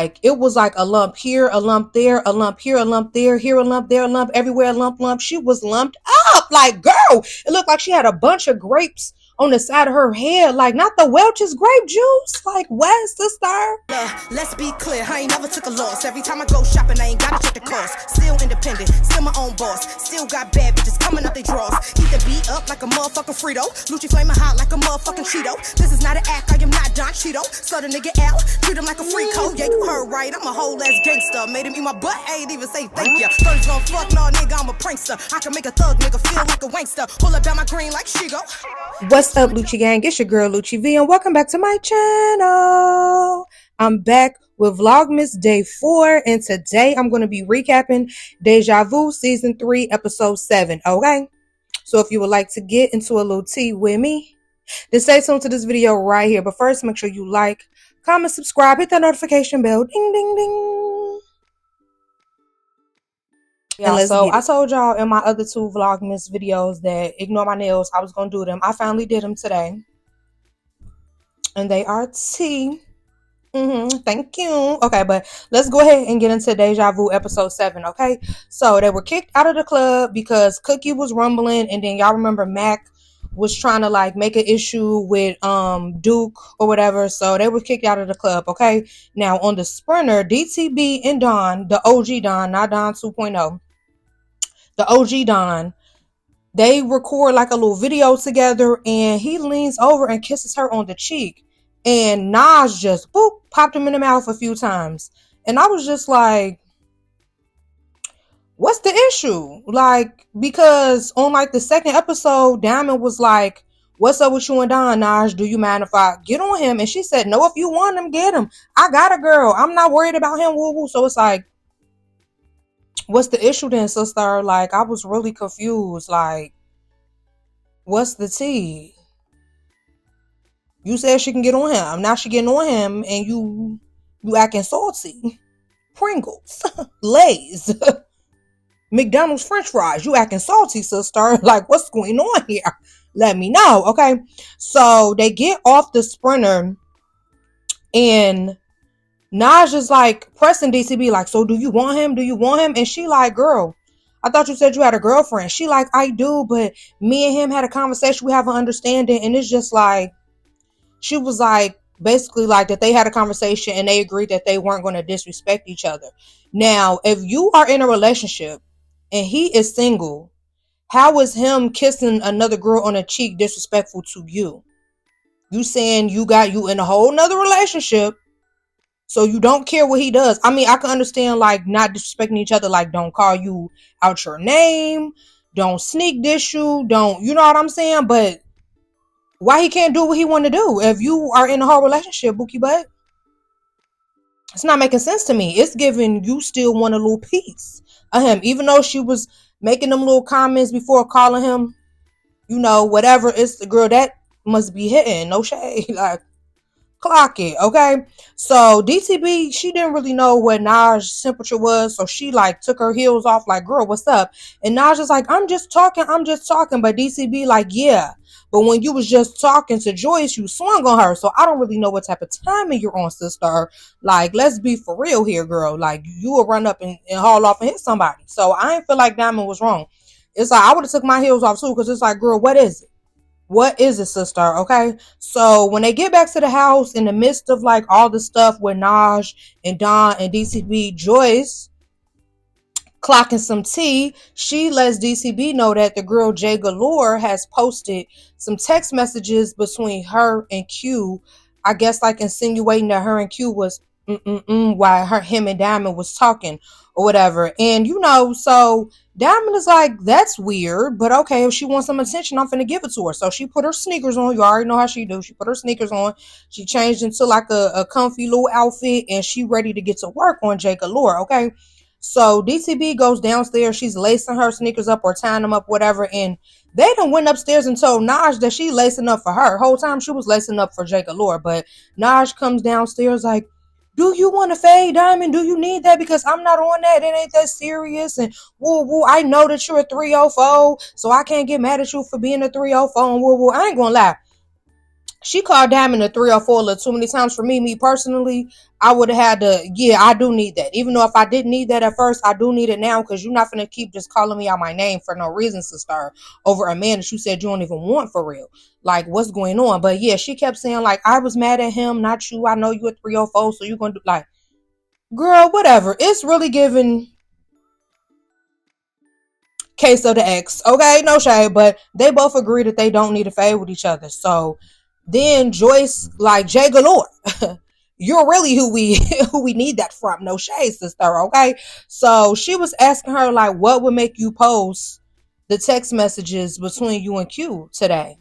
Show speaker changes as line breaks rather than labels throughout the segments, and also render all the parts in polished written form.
Like, it was like a lump here, a lump there, a lump here, a lump there, here a lump, there a lump, everywhere a lump, lump. She was lumped up. Like, girl, it looked like she had a bunch of grapes on the side of her head. Like, not the Welch's grape juice. Like, what, sister?
Let's be clear, I ain't never took a loss. Every time I go shopping, I ain't gotta check the cost. Still independent, still my own boss. Still got bad bitches coming up they draws. Keep the beat up like a motherfucking Frito. Lucci flaming hot like a motherfucking Cheeto. This is not an act, I am not Don Cheeto. So the nigga L, treat him like a free code. Yeah, you heard right, I'm a whole ass gangster. Made him eat my butt, I ain't even say thank ya. First gon' fuck, no nigga, I'm a prankster. I can make a thug nigga feel like a wankster. Pull up down my green like she go.
What's up, Lucci gang? It's your girl Lucci V, and welcome back to my channel. I'm back with Vlogmas Day 4, and today I'm going to be recapping Deja Vu Season 3, Episode 7, okay? So if you would like to get into a little tea with me, then stay tuned to this video right here. But first, make sure you like, comment, subscribe, hit that notification bell, ding, ding, ding. Yeah, so I told y'all in my other two Vlogmas videos that ignore my nails, I was going to do them. I finally did them today. And they are tea. Thank you. Okay, but let's go ahead and get into Deja Vu Episode 7, okay? So they were kicked out of the club because Cookie was rumbling. And then y'all remember Mac was trying to like make an issue with Duke or whatever. So they were kicked out of the club, okay? Now on the Sprinter, DTB and Don, the OG Don, not Don 2.0. The OG Don, they record like a little video together, and he leans over and kisses her on the cheek, and Nas just boop popped him in the mouth a few times. And I was just like, what's the issue? Like, because on like the second episode, Diamond was like, what's up with you and Don, Nas? Do you mind if I get on him? And she said, no, if you want him, get him. I got a girl, I'm not worried about him, woo woo. So it's like, what's the issue then, sister? Like, I was really confused. Like, what's the tea? You said she can get on him. Now she getting on him, and you acting salty. Pringles, Lay's, McDonald's French fries. You acting salty, sister. Like, what's going on here? Let me know, okay? So they get off the Sprinter, and Naj is like pressing DCB, like, so do you want him? Do you want him? And she like, girl, I thought you said you had a girlfriend. She like, I do, but me and him had a conversation. We have an understanding. And it's just like, she was like, basically like that they had a conversation and they agreed that they weren't going to disrespect each other. Now, if you are in a relationship and he is single, how is him kissing another girl on a cheek disrespectful to you? You saying you got you in a whole nother relationship, so you don't care what he does. I mean, I can understand like not disrespecting each other, like don't call you out your name, don't sneak diss you, don't, you know what I'm saying? But why he can't do what he want to do? If you are in a whole relationship, Bookie Butt, it's not making sense to me. It's giving you still want a little piece of him, even though she was making them little comments before calling him, you know, whatever. It's the girl that must be hitting. No shade, like, clock it, okay? So DTB, she didn't really know what Naj's temperature was, so she like took her heels off, like, girl, what's up? And Naj is like, I'm just talking. But DCB like, yeah, but when you was just talking to Joyce, you swung on her. So I don't really know what type of timing you're on, sister. Like, let's be for real here, girl. Like, you will run up and haul off and hit somebody. So I ain't feel like Diamond was wrong. It's like, I would have took my heels off too, because it's like, girl, what is it? What is it, sister? Okay. So when they get back to the house, in the midst of like all the stuff with Naj and Don and DCB, Joyce clocking some tea, she lets DCB know that the girl J Galore has posted some text messages between her and Q. I guess like insinuating that her and Q was while him and Diamond was talking or whatever. And you know, so Diamond is like, that's weird, but okay, if she wants some attention, I'm finna give it to her. So she put her sneakers on. You already know how she do. She put her sneakers on. She changed into like a comfy little outfit, and she ready to get to work on J Galore, okay? So DTB goes downstairs. She's lacing her sneakers up or tying them up, whatever. And they done went upstairs and told Naj that she lacing up for her. Whole time she was lacing up for J Galore. But Naj comes downstairs like, do you want to fade, Diamond? Do you need that? Because I'm not on that. It ain't that serious. And woo woo, I know that you're a 304, so I can't get mad at you for being a 304. And woo woo, I ain't gonna lie. She called Diamond a 3 or 4 a little too many times for me. Me personally, I would have had to. Yeah, I do need that. Even though if I didn't need that at first, I do need it now because you're not gonna keep just calling me out my name for no reason, sister, over a man that you said you don't even want for real. Like, what's going on? But yeah, she kept saying like I was mad at him, not you. I know you a 3 or 4, so you're gonna do like, girl, whatever. It's really giving case of the ex. Okay, no shade, but they both agree that they don't need to fade with each other. So then Joyce, like Jay Galore, you're really who we who we need that from. No shade, sister. Okay, so she was asking her like, what would make you post the text messages between you and Q today?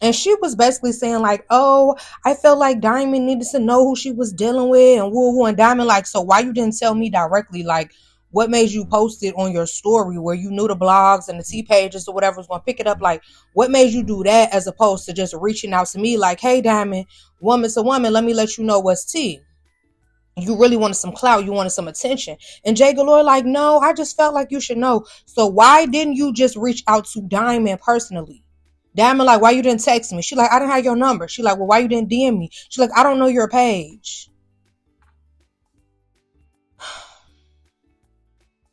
And she was basically saying like, oh, I felt like Diamond needed to know who she was dealing with and woo woo. And Diamond like, so why you didn't tell me directly? Like, what made you post it on your story where you knew the blogs and the T pages or whatever was going to pick it up? Like, what made you do that as opposed to just reaching out to me like, hey, Diamond, woman to woman, let me let you know what's tea. You really wanted some clout. You wanted some attention. And Jay Galore like, no, I just felt like you should know. So why didn't you just reach out to Diamond personally? Diamond like, why you didn't text me? She like, I didn't have your number. She like, well, why you didn't DM me? She like, I don't know your page.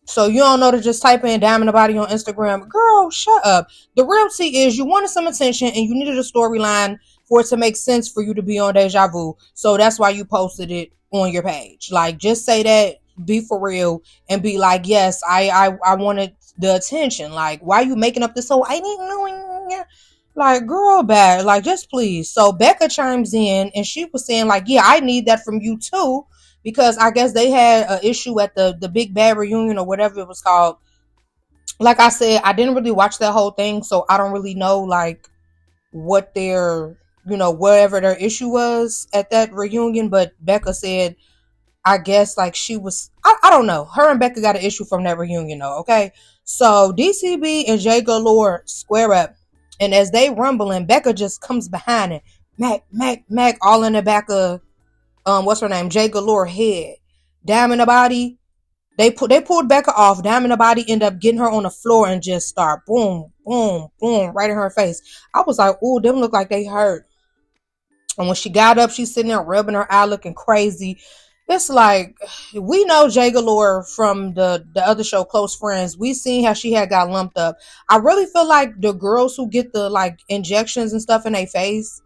So you don't know to just type in Diamond Body on Instagram. Girl, shut up. The real tea is you wanted some attention and you needed a storyline for it to make sense for you to be on Deja Vu. So that's why you posted it on your page. Like, just say that, be for real, and be like, yes, I wanted the attention. Like, why are you making up this whole, I didn't know. Like, girl, bad. Like, just please. So Becca chimes in and she was saying like, yeah, I need that from you too. Because I guess they had an issue at the Big Bad Reunion or whatever it was called. Like I said, I didn't really watch that whole thing, so I don't really know like what their, whatever their issue was at that reunion. But Becca said, I guess like she was, I don't know. Her and Becca got an issue from that reunion though, okay? So DCB and Jay Galore square up. And as they rumbling, Becca just comes behind it. Mac, Mac, Mac, all in the back of what's her name? Jay Galore head. Diamond Body. They pulled Becca off. Diamond Body ended up getting her on the floor and just start boom, boom, boom, right in her face. I was like, ooh, them look like they hurt. And when she got up, she's sitting there rubbing her eye looking crazy. It's like, we know Jay Galore from the other show, Close Friends. We seen how she had got lumped up. I really feel like the girls who get the like injections and stuff in their face,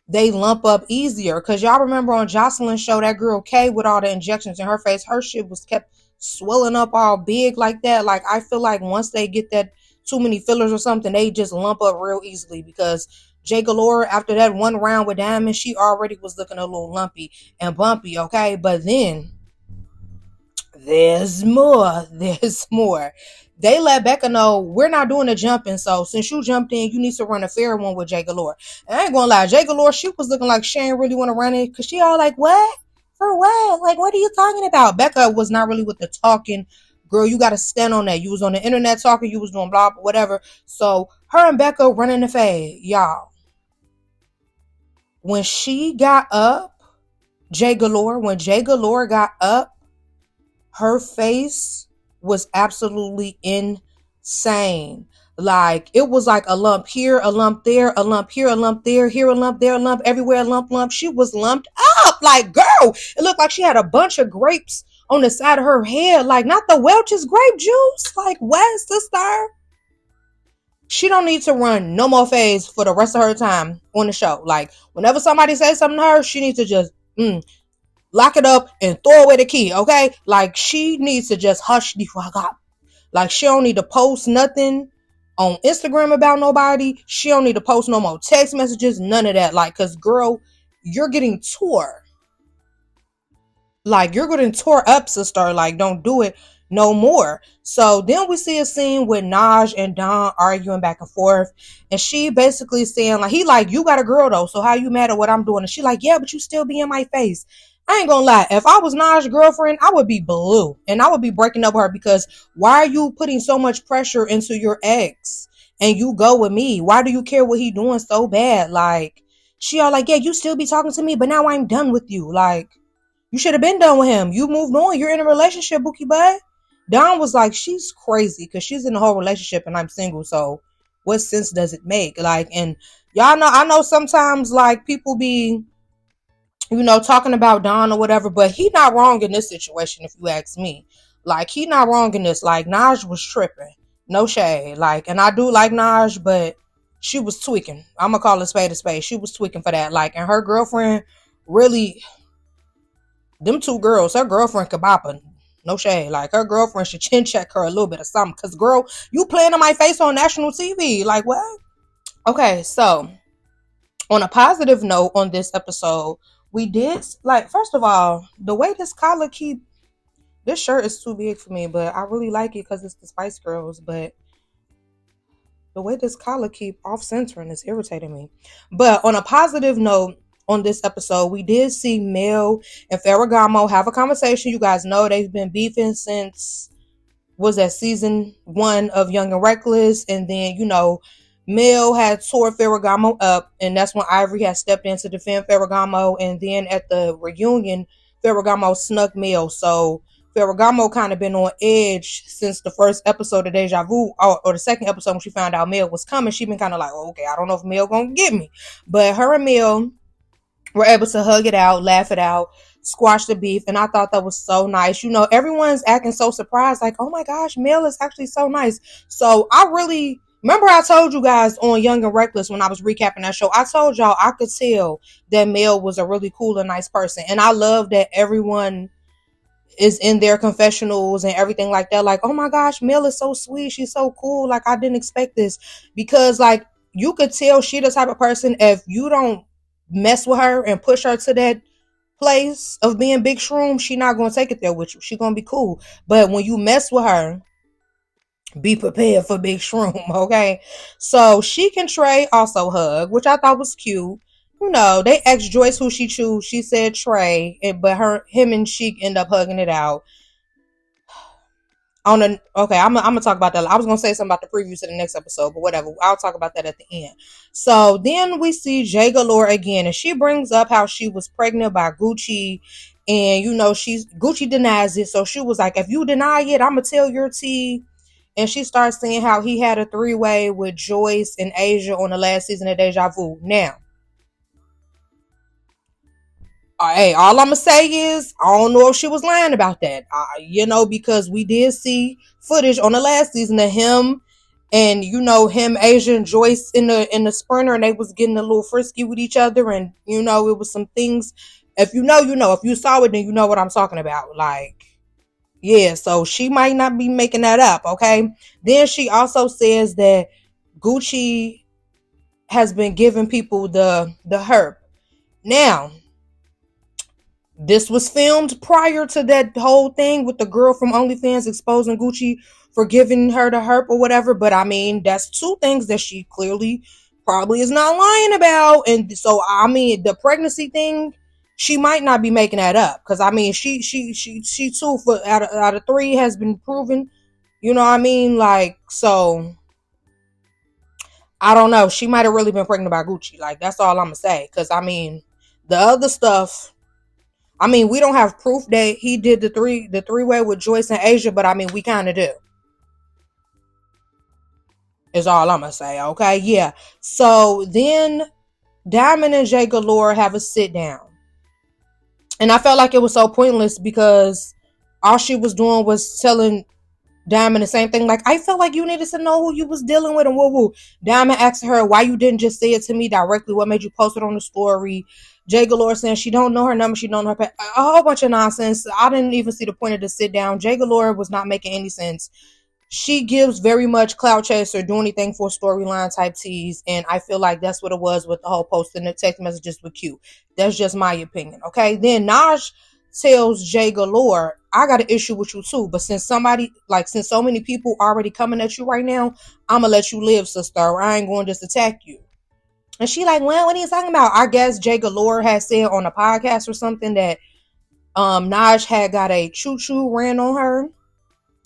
they lump up easier. Because y'all remember on Jocelyn's show, that girl Kay with all the injections in her face, her shit was kept swelling up all big like that. Like, I feel like once they get that too many fillers or something, they just lump up real easily. Because Jay Galore, after that one round with Diamond, she already was looking a little lumpy and bumpy, okay? But then there's more. There's more. They let Becca know we're not doing the jumping, so since you jumped in, you need to run a fair one with Jay Galore. And I ain't gonna lie, Jay Galore, she was looking like she ain't really want to run it because she all like, what? For what? Like, what are you talking about? Becca was not really with the talking. Girl, you got to stand on that. You was on the internet talking, you was doing blah, blah, whatever. So her and Becca running the fade, y'all. When she got up, when Jay Galore got up, her face was absolutely insane. Like, it was like a lump here, a lump there, a lump here, a lump there, here a lump, there a lump, everywhere a lump, lump. She was lumped up. Like, girl, it looked like she had a bunch of grapes on the side of her head. Like, not the Welch's grape juice. Like, what, sister? She don't need to run no more phase for the rest of her time on the show. Like, whenever somebody says something to her, she needs to just lock it up and throw away the key, okay? Like, she needs to just hush the fuck up. Like, she don't need to post nothing on Instagram about nobody. She don't need to post no more text messages, none of that. Like, because, girl, you're getting tore. Like, you're getting tore up, sister. Like, don't do it no more. So then we see a scene with Naj and Don arguing back and forth. And she basically saying, like, he like, you got a girl, though. So how you mad at what I'm doing? And she like, yeah, but you still be in my face. I ain't gonna lie. If I was Naj's girlfriend, I would be blue. And I would be breaking up with her because why are you putting so much pressure into your ex? And you go with me. Why do you care what he doing so bad? Like, she all like, yeah, you still be talking to me, but now I'm done with you. Like, you should have been done with him. You moved on. You're in a relationship, Bookie Bud. Don was like, she's crazy because she's in a whole relationship and I'm single. So what sense does it make? Like, and Y'all know, I know sometimes like people be, talking about Don or whatever, but he not wrong in this situation if you ask me. Like he not wrong in this. Like Naj was tripping. No shade. Like, and I do like Naj, but she was tweaking. I'm gonna call it spade a spade. She was tweaking for that. Like, and her girlfriend really, them two girls, her girlfriend Kabapa. No shade. Like her girlfriend should chin check her a little bit or something. Cause girl, you playing on my face on national TV. Like what? Okay, so on a positive note on this episode, we did like first of all, the way this collar keep this shirt is too big for me, but I really like it because it's the Spice Girls. But the way this collar keep off centering is irritating me. But on a positive note, on this episode, we did see Mel and Ferragamo have a conversation. You guys know they've been beefing since was that season 1 of Young and Reckless, and then Mel had tore Ferragamo up, and that's when Ivory had stepped in to defend Ferragamo, and then at the reunion, Ferragamo snuck Mel. So Ferragamo kind of been on edge since the first episode of Deja Vu, or the second episode when she found out Mel was coming. She been kind of like, oh, okay, I don't know if Mel gonna get me, but her and Mel were able to hug it out, laugh it out, squash the beef, and I thought that was so nice. Everyone's acting so surprised, like, oh my gosh, Mel is actually so nice. So I really remember I told you guys on Young and Reckless when I was recapping that show, I told y'all I could tell that Mel was a really cool and nice person, and I love that everyone is in their confessionals and everything like that. Like, oh my gosh, Mel is so sweet. She's so cool. Like, I didn't expect this. Because, like, you could tell she the type of person, if you don't mess with her and push her to that place of being big shroom, she not going to take it there with you. She going to be cool. But when you mess with her, be prepared for big shroom, okay? So, Sheik and Trey also hug, which I thought was cute. They asked Joyce who she choose. She said Trey, but him and Sheik end up hugging it out. Okay, I'm gonna talk about that. I was gonna say something about the preview to the next episode, but whatever. I'll talk about that at the end. So then we see J Galore again, and she brings up how she was pregnant by Gucci, and Gucci denies it. So she was like, "If you deny it, I'm gonna tell your tea." And she starts saying how he had a 3-way with Joyce and Asia on the last season of Deja Vu. Now, hey, all I'm gonna say is I don't know if she was lying about that. Because we did see footage on the last season of him and him, Asia, and Joyce in the sprinter, and they was getting a little frisky with each other, and it was some things. If you know, if you saw it, then you know what I'm talking about. Like, yeah, so she might not be making that up, okay? Then she also says that Gucci has been giving people the herp. Now, this was filmed prior to that whole thing with the girl from OnlyFans exposing Gucci for giving her the herp or whatever. But I mean, that's two things that she clearly probably is not lying about. And so, I mean, the pregnancy thing, she might not be making that up. Because, I mean, she too, out of 3 has been proven. You know what I mean? Like, so, I don't know. She might have really been pregnant by Gucci. Like, that's all I'm going to say. Because, I mean, the other stuff, I mean, we don't have proof that he did the three-way with Joyce and Asia, but I mean, we kind of do. Is all I'm going to say, okay? Yeah. So then Diamond and J Galore have a sit down. And I felt like it was so pointless because all she was doing was telling Diamond the same thing. Like, I felt like you needed to know who you was dealing with and woo. Diamond asked her, why you didn't just say it to me directly? What made you post it on the story? J Galore saying she don't know her number, she don't know her a whole bunch of nonsense. I didn't even see the point of the sit down. J Galore was not making any sense. She gives very much clout chaser, do anything for storyline type tease, and I feel like that's what it was with the whole post and the text messages with Q. That's just my opinion, okay? Then Naj tells J Galore, I got an issue with you too, but since so many people already coming at you right now, I'm gonna let you live, sister. I ain't going to just attack you. And she like, well, what are you talking about? I guess J Galore had said on a podcast or something that Naj had got a choo-choo ran on her.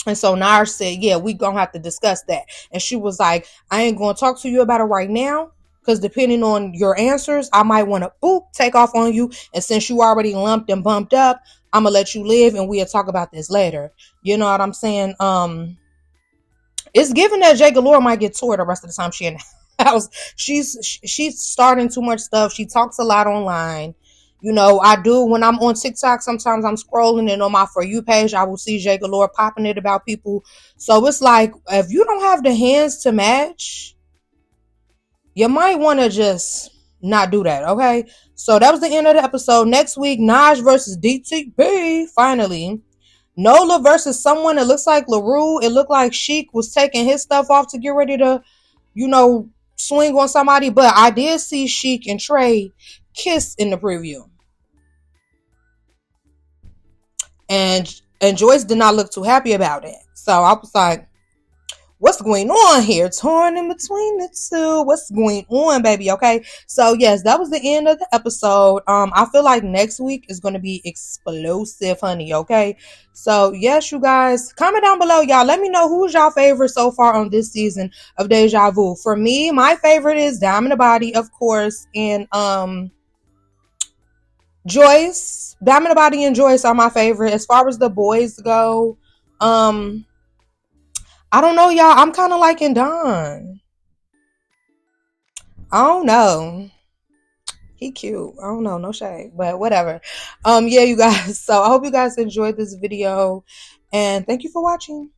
And so Naj said, yeah, we gonna have to discuss that. And she was like, I ain't gonna talk to you about it right now, because depending on your answers, I might want to take off on you. And since you already lumped and bumped up, I'm gonna let you live and we'll talk about this later. You know what I'm saying? It's given that J Galore might get tore the rest of the time she in the house. She's starting too much stuff. She talks a lot online. You know, I do when I'm on TikTok. Sometimes I'm scrolling and on my For You page, I will see Jay Galore popping it about people. So it's like, if you don't have the hands to match, you might want to just not do that, okay? So that was the end of the episode. Next week, Naj versus DTP, finally. Nola versus someone. It looks like LaRue. It looked like Sheik was taking his stuff off to get ready to, you know, swing on somebody. But I did see Sheik and Trey kiss in the preview. And Joyce did not look too happy about it. So I was like, what's going on here? Torn in between the two. What's going on, baby? Okay. So yes, that was the end of the episode. I feel like next week is gonna be explosive, honey. Okay. So yes, you guys, comment down below, y'all. Let me know who's y'all favorite so far on this season of Deja Vu. For me, my favorite is Diamond the Body, of course, and Joyce. Diamond the Body and Joyce are my favorite. As far as the boys go, I don't know, y'all. I'm kind of liking Don. I don't know. He cute. I don't know. No shade. But whatever. Yeah, you guys. So I hope you guys enjoyed this video. And thank you for watching.